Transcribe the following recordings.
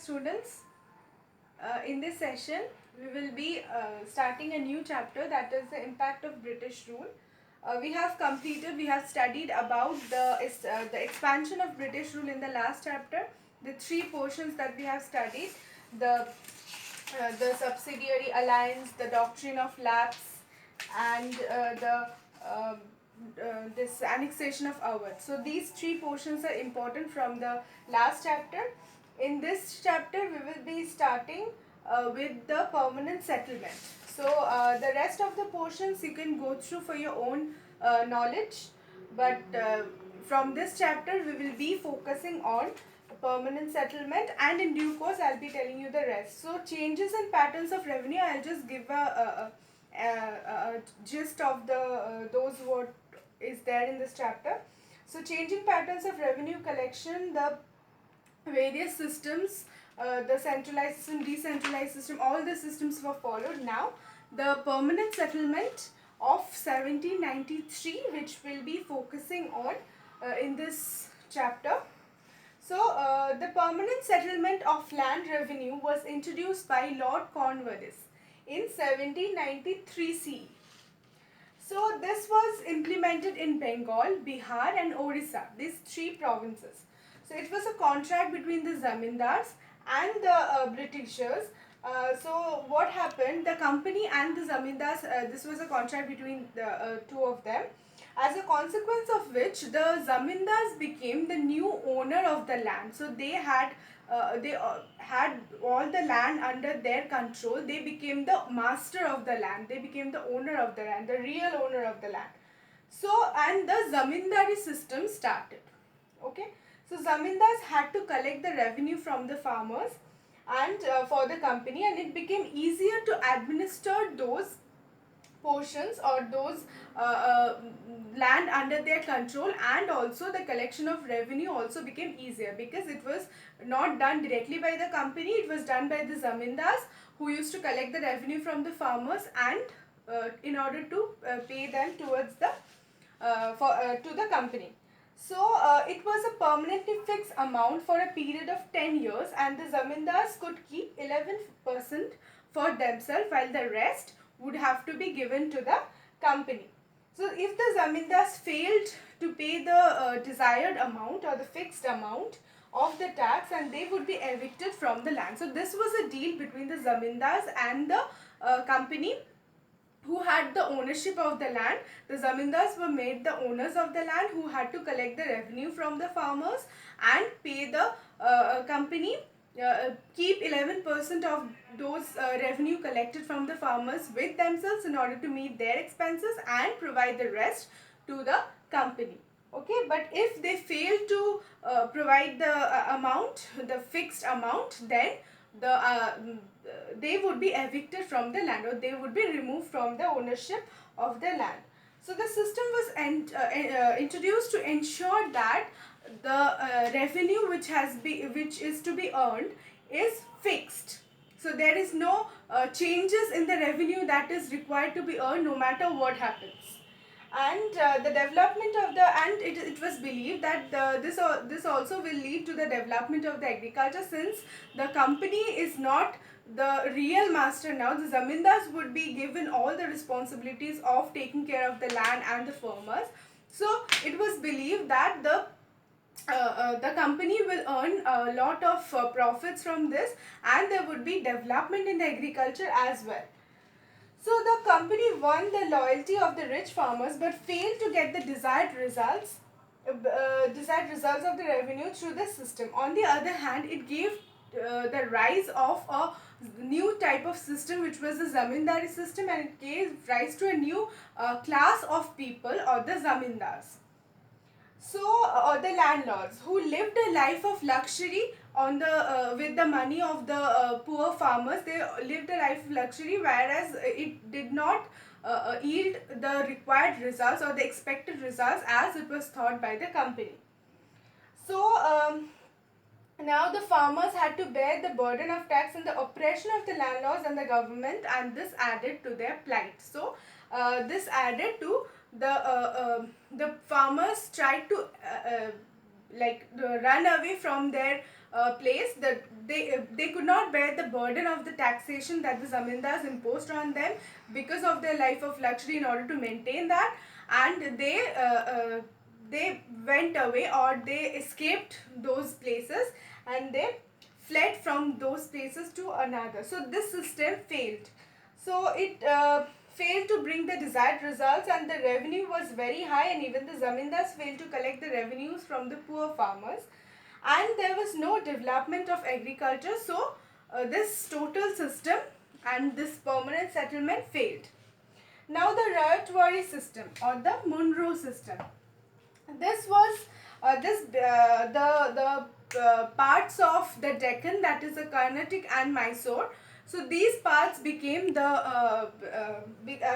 students. In this session, we will be starting a new chapter, that is the impact of British rule. We have studied about the expansion of British rule in the last chapter. The three portions that we have studied, the subsidiary alliance, the doctrine of lapse, and this annexation of Awadh. So these three portions are important from the last chapter. In this chapter, we will be starting with the permanent settlement. So the rest of the portions you can go through for your own knowledge, but from this chapter we will be focusing on permanent settlement, and in due course I'll be telling you the rest. So changes in patterns of revenue, I'll just give a gist of the those what is there in this chapter. So changing patterns of revenue collection, the various systems, the centralized system, decentralized system, all the systems were followed. Now the permanent settlement of 1793, which will be focusing on in this chapter. So the permanent settlement of land revenue was introduced by Lord Cornwallis in 1793 CE. So this was implemented in Bengal, Bihar and Orissa, these three provinces. So it was a contract between the zamindars and the Britishers. So what happened, the company and the zamindars, this was a contract between the two of them. As a consequence of which, the zamindars became the new owner of the land. So they had all the land under their control. They became the master of the land. They became the owner of the land, the real owner of the land. So, and the zamindari system started. Okay. So zamindars had to collect the revenue from the farmers and for the company, and it became easier to administer those portions or those land under their control, and also the collection of revenue also became easier because it was not done directly by the company, it was done by the zamindars, who used to collect the revenue from the farmers and in order to pay them towards the to the company. So it was a permanently fixed amount for a period of 10 years, and the zamindars could keep 11% for themselves, while the rest would have to be given to the company. So if the zamindars failed to pay the desired amount or the fixed amount of the tax, and they would be evicted from the land. So this was a deal between the zamindars and the company who had the ownership of the land. The zamindars were made the owners of the land, who had to collect the revenue from the farmers and pay the company, keep 11% of those revenue collected from the farmers with themselves in order to meet their expenses, and provide the rest to the company. Okay, but if they fail to provide the amount, the fixed amount, then they would be evicted from the land, or they would be removed from the ownership of the land. So the system was introduced to ensure that the revenue which is to be earned is fixed. So there is no changes in the revenue that is required to be earned no matter what happens. And the development of the, and it was believed that this also will lead to the development of the agriculture, since the company is not the real master now. The zamindars would be given all the responsibilities of taking care of the land and the farmers. So it was believed that the company will earn a lot of profits from this, and there would be development in the agriculture as well. So the company won the loyalty of the rich farmers, but failed to get the desired results of the revenue through the system. On the other hand, it gave the rise of a new type of system, which was the zamindari system, and it gave rise to a new class of people, or the zamindars. So the landlords who lived a life of luxury on the with the money of the poor farmers, they lived a life of luxury, whereas it did not yield the required results or the expected results as it was thought by the company. So now the farmers had to bear the burden of tax and the oppression of the landlords and the government, and this added to their plight. So this added to the farmers tried to run away from their place, that they could not bear the burden of the taxation that the zamindars imposed on them because of their life of luxury in order to maintain that, and they went away, or they escaped those places, and they fled from those places to another. So this system failed. So it failed to bring the desired results, and the revenue was very high, and even the zamindars failed to collect the revenues from the poor farmers, and there was no development of agriculture. So this total system and this permanent settlement failed. Now the Rayatwari system, or the Munro system. This was the parts of the Deccan, that is the Carnatic and Mysore. So these parts became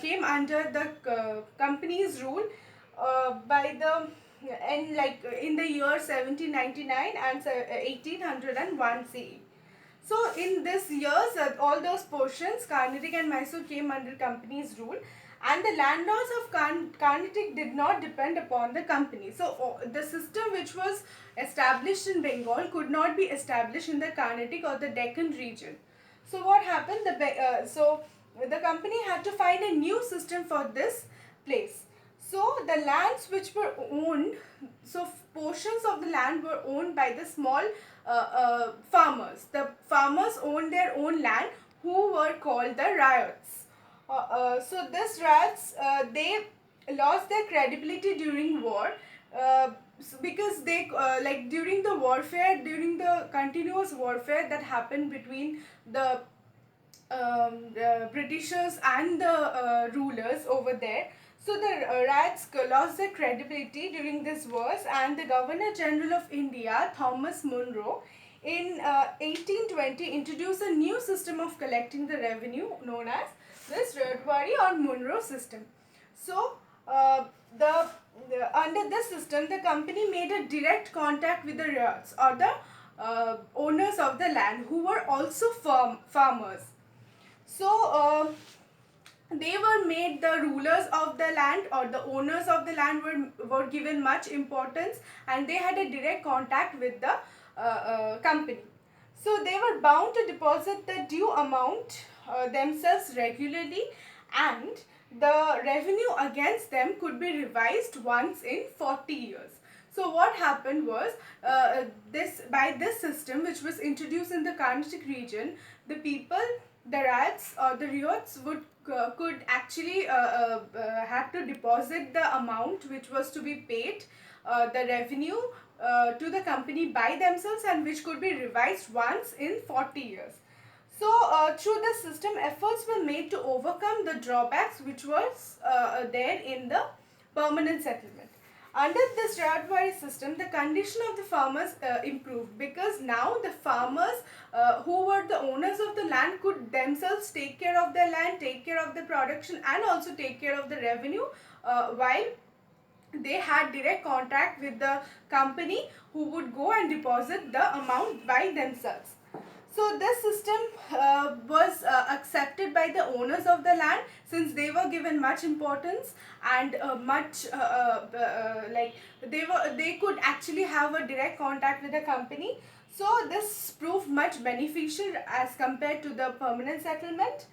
came under the company's rule by the in the year 1799 and 1801 CE. So in this years, all those portions, Carnatic and Mysore, came under company's rule, and the landlords of Carnatic did not depend upon the company. So the system which was established in Bengal could not be established in the Carnatic or the Deccan region. So what happened? The company had to find a new system for this place. So the lands which were owned, so portions of the land were owned by the small farmers. The farmers owned their own land, who were called the ryots. So these ryots, they lost their credibility during war, because they during the warfare, during the continuous warfare that happened between the Britishers and the rulers over there. So the riots lost their credibility during these wars, and the Governor General of India, Thomas Munro, in 1820 introduced a new system of collecting the revenue known as this Rayatwari or Munro system. So under this system, the company made a direct contact with the ryots, or the owners of the land, who were also farmers. So they were made the rulers of the land, or the owners of the land were given much importance, and they had a direct contact with the company. So they were bound to deposit the due amount themselves regularly, and the revenue against them could be revised once in 40 years. So what happened was, by this system which was introduced in the Carnatic region, the people, the rats or the ryots could actually had to deposit the amount which was to be paid, the revenue to the company by themselves, and which could be revised once in 40 years. So through this system, efforts were made to overcome the drawbacks which was there in the permanent settlement. Under this Rayatwari system, the condition of the farmers improved, because now the farmers who were the owners of the land could themselves take care of their land, take care of the production, and also take care of the revenue, while they had direct contact with the company, who would go and deposit the amount by themselves. So this system was accepted by the owners of the land, since they were given much importance, and they could actually have a direct contact with the company. So this proved much beneficial as compared to the permanent settlement,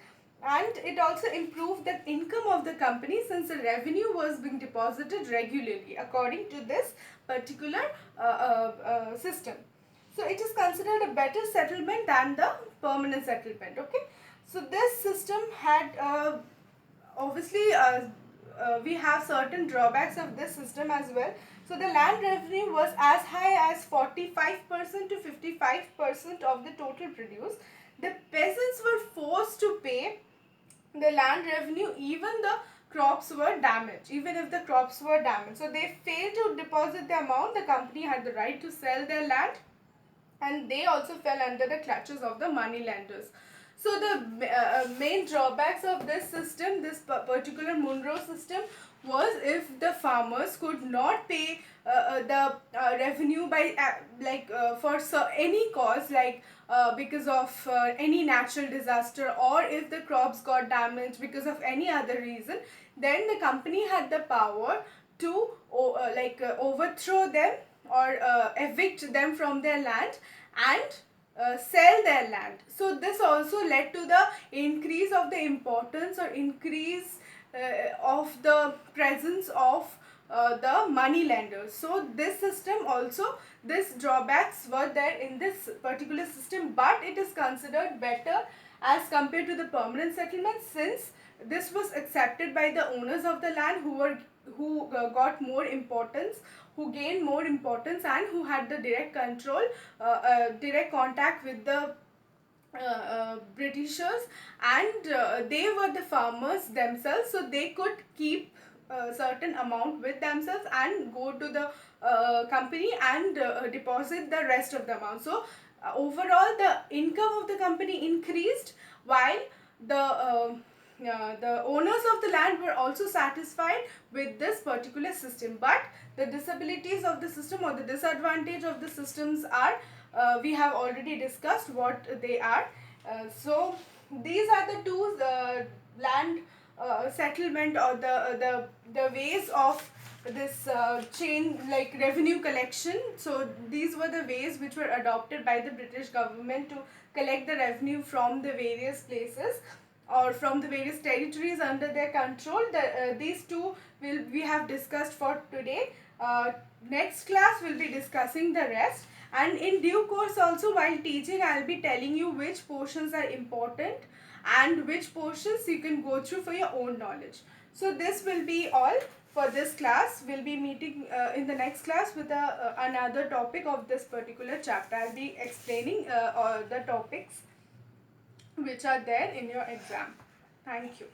and it also improved the income of the company, since the revenue was being deposited regularly according to this particular system. So it is considered a better settlement than the permanent settlement. Okay. So this system had obviously we have certain drawbacks of this system as well. So the land revenue was as high as 45% to 55% of the total produce. The peasants were forced to pay the land revenue even the crops were damaged, even if the crops were damaged. So they failed to deposit the amount. The company had the right to sell their land, and they also fell under the clutches of the money lenders. So the main drawbacks of this system, this particular Munro system, was if the farmers could not pay the revenue by for any cause, because of any natural disaster, or if the crops got damaged because of any other reason, then the company had the power to overthrow them, or evict them from their land, and sell their land. So this also led to the increase of the importance or increase of the presence of the money lenders. So this system also, these drawbacks were there in this particular system, but it is considered better as compared to the permanent settlement, since this was accepted by the owners of the land who got more importance, who gained more importance, and who had the direct control, direct contact with the Britishers, and they were the farmers themselves, so they could keep a certain amount with themselves and go to the company and deposit the rest of the amount. So overall the income of the company increased, while the owners of the land were also satisfied with this particular system. But the disabilities of the system or the disadvantage of the systems are, we have already discussed what they are. So these are the two land settlement, or the ways of this chain, like revenue collection. So these were the ways which were adopted by the British government to collect the revenue from the various places or from the various territories under their control. These two we have discussed for today. Next class we'll be discussing the rest, and in due course also, while teaching, I'll be telling you which portions are important and which portions you can go through for your own knowledge. So this will be all for this class. We'll be meeting in the next class with another topic of this particular chapter. I'll be explaining all the topics which are there in your exam. Thank you.